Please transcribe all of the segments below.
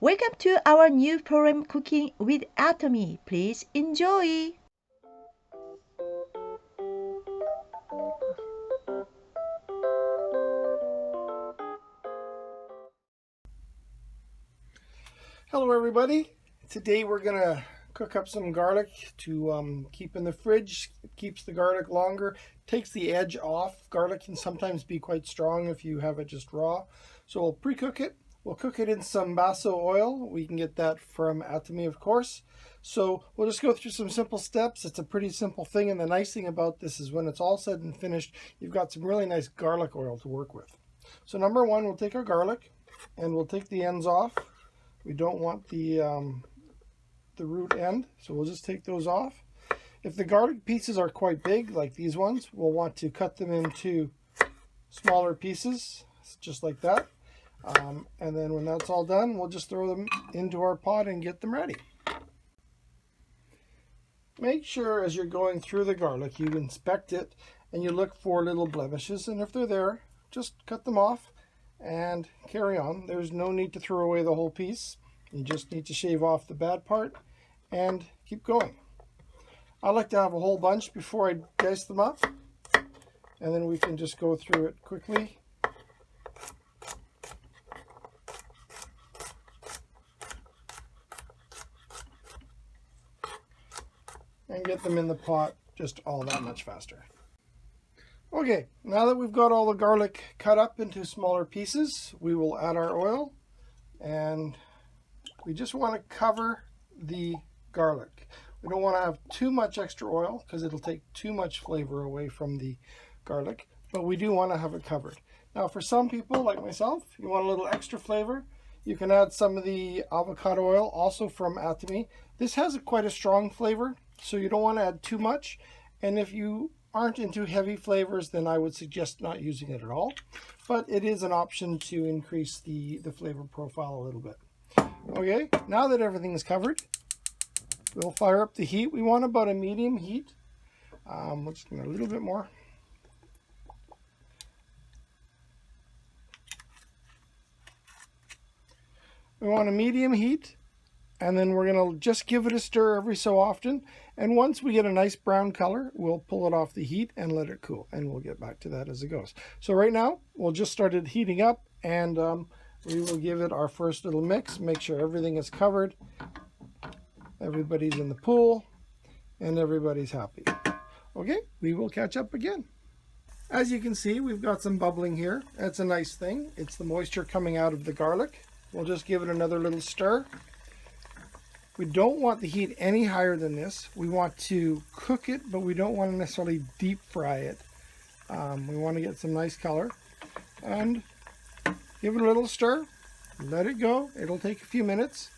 Welcome to our new program Cooking with Atomy. Please enjoy. Hello everybody. Today we're going to cook up some garlic to keep in the fridge. It keeps the garlic longer, takes the edge off. Garlic can sometimes be quite strong if you have it just raw. So we'll pre-cook it. We'll cook it in some basso oil. We can get that from Atomy, of course. So we'll just go through some simple steps. It's a pretty simple thing, and the nice thing about this is when it's all said and finished, you've got some really nice garlic oil to work with. So number one, we'll take our garlic and we'll take the ends off. We don't want the root end, so we'll just take those off. If the garlic pieces are quite big, like these ones, we'll want to cut them into smaller pieces, just like that. And then when that's all done, we'll just throw them into our pot and get them ready. Make sure as you're going through the garlic, you inspect it and you look for little blemishes, and if they're there, just cut them off and carry on. There's no need to throw away the whole piece. You just need to shave off the bad part and keep going. I like to have a whole bunch before I dice them up, and then we can just go through it quickly. And get them in the pot just all that much faster. Okay, now that we've got all the garlic cut up into smaller pieces, we will add our oil, and we just want to cover the garlic. We don't want to have too much extra oil because it'll take too much flavor away from the garlic, but we do want to have it covered. Now for some people like myself, you want a little extra flavor, you can add some of the avocado oil, also from Atomy. This has quite a strong flavor, so you don't want to add too much, and if you aren't into heavy flavors, then I would suggest not using it at all, but it is an option to increase the flavor profile a little bit. Okay, now that everything is covered, we'll fire up the heat. We want about a medium heat. We'll just give it a little bit more. We want a medium heat, and then we're going to just give it a stir every so often. And once we get a nice brown color, we'll pull it off the heat and let it cool. And we'll get back to that as it goes. So right now, we'll just start it heating up, and we will give it our first little mix. Make sure everything is covered. Everybody's in the pool, and everybody's happy. Okay, we will catch up again. As you can see, we've got some bubbling here. That's a nice thing. It's the moisture coming out of the garlic. We'll just give it another little stir. We don't want the heat any higher than this. We want to cook it, but we don't want to necessarily deep fry it. We want to get some nice color. And give it a little stir. Let it go. It'll take a few minutes.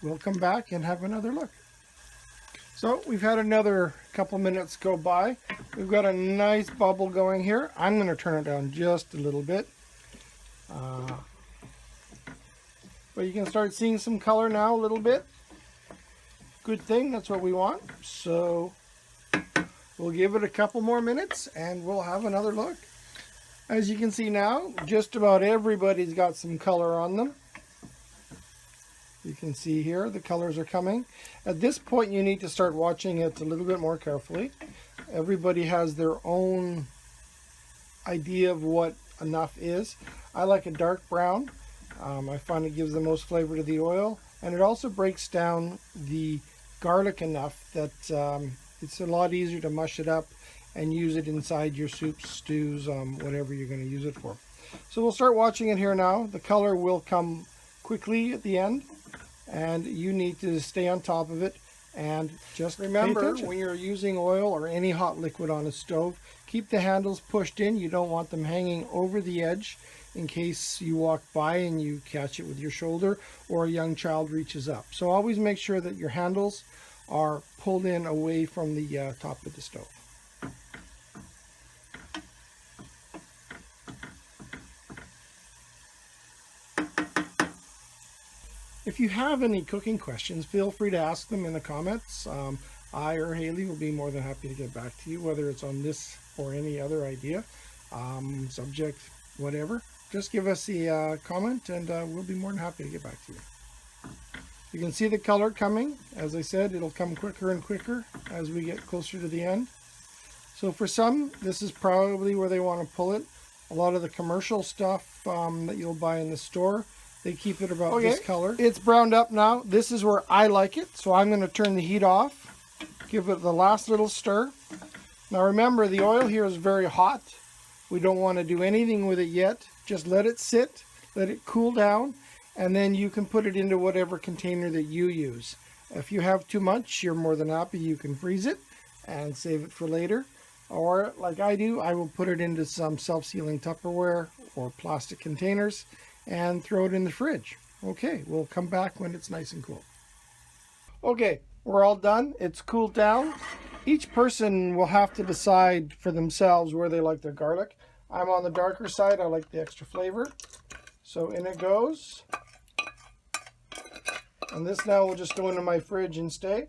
We'll come back and have another look. So we've had another couple minutes go by. We've got a nice bubble going here. I'm going to turn it down just a little bit. But you can start seeing some color now a little bit. Good thing, that's what we want. So we'll give it a couple more minutes and we'll have another look. As you can see now, just about everybody's got some color on them. You can see here the colors are coming. At this point you need to start watching it a little bit more carefully. Everybody has their own idea of what enough is. I like a dark brown. I find it gives the most flavor to the oil, and it also breaks down the garlic enough that it's a lot easier to mush it up and use it inside your soups, stews, whatever you're going to use it for. So we'll start watching it here now. The color will come quickly at the end, and you need to stay on top of it. And just remember, when you're using oil or any hot liquid on a stove, keep the handles pushed in. You don't want them hanging over the edge in case you walk by and you catch it with your shoulder or a young child reaches up. So always make sure that your handles are pulled in away from the top of the stove. If you have any cooking questions, feel free to ask them in the comments. I or Haley will be more than happy to get back to you, whether it's on this or any other idea, subject, whatever. Just give us a comment and we'll be more than happy to get back to you. You can see the color coming. As I said, it'll come quicker and quicker as we get closer to the end. So for some, this is probably where they want to pull it. A lot of the commercial stuff that you'll buy in the store, they keep it about this color. It's browned up now. This is where I like it. So I'm going to turn the heat off. Give it the last little stir. Now remember, the oil here is very hot. We don't want to do anything with it yet. Just let it sit, let it cool down, and then you can put it into whatever container that you use. If you have too much, you're more than happy. You can freeze it and save it for later. Or like I do, I will put it into some self-sealing Tupperware or plastic containers and throw it in the fridge. Okay, we'll come back when it's nice and cool. Okay, we're all done. It's cooled down. Each person will have to decide for themselves where they like their garlic. I'm on the darker side. I like the extra flavor. So in it goes. And this now will just go into my fridge and stay.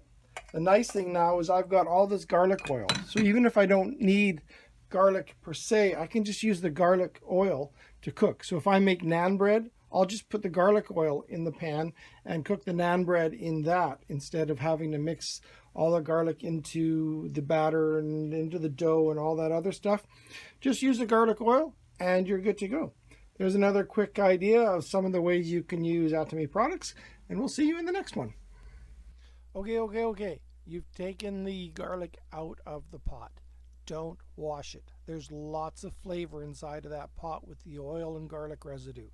The nice thing now is I've got all this garlic oil. So even if I don't need garlic per se, I can just use the garlic oil to cook. So if I make naan bread, I'll just put the garlic oil in the pan and cook the naan bread in that instead of having to mix all the garlic into the batter and into the dough and all that other stuff. Just use the garlic oil and you're good to go. There's another quick idea of some of the ways you can use Atomy products, and we'll see you in the next one. Okay. You've taken the garlic out of the pot. Don't wash it. There's lots of flavor inside of that pot with the oil and garlic residue.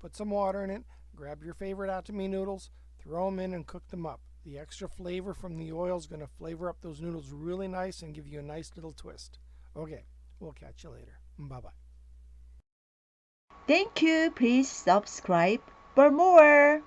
Put some water in it, grab your favorite Atomy noodles, throw them in and cook them up. The extra flavor from the oil is going to flavor up those noodles really nice and give you a nice little twist. Okay, we'll catch you later. Bye-bye. Thank you. Please subscribe for more.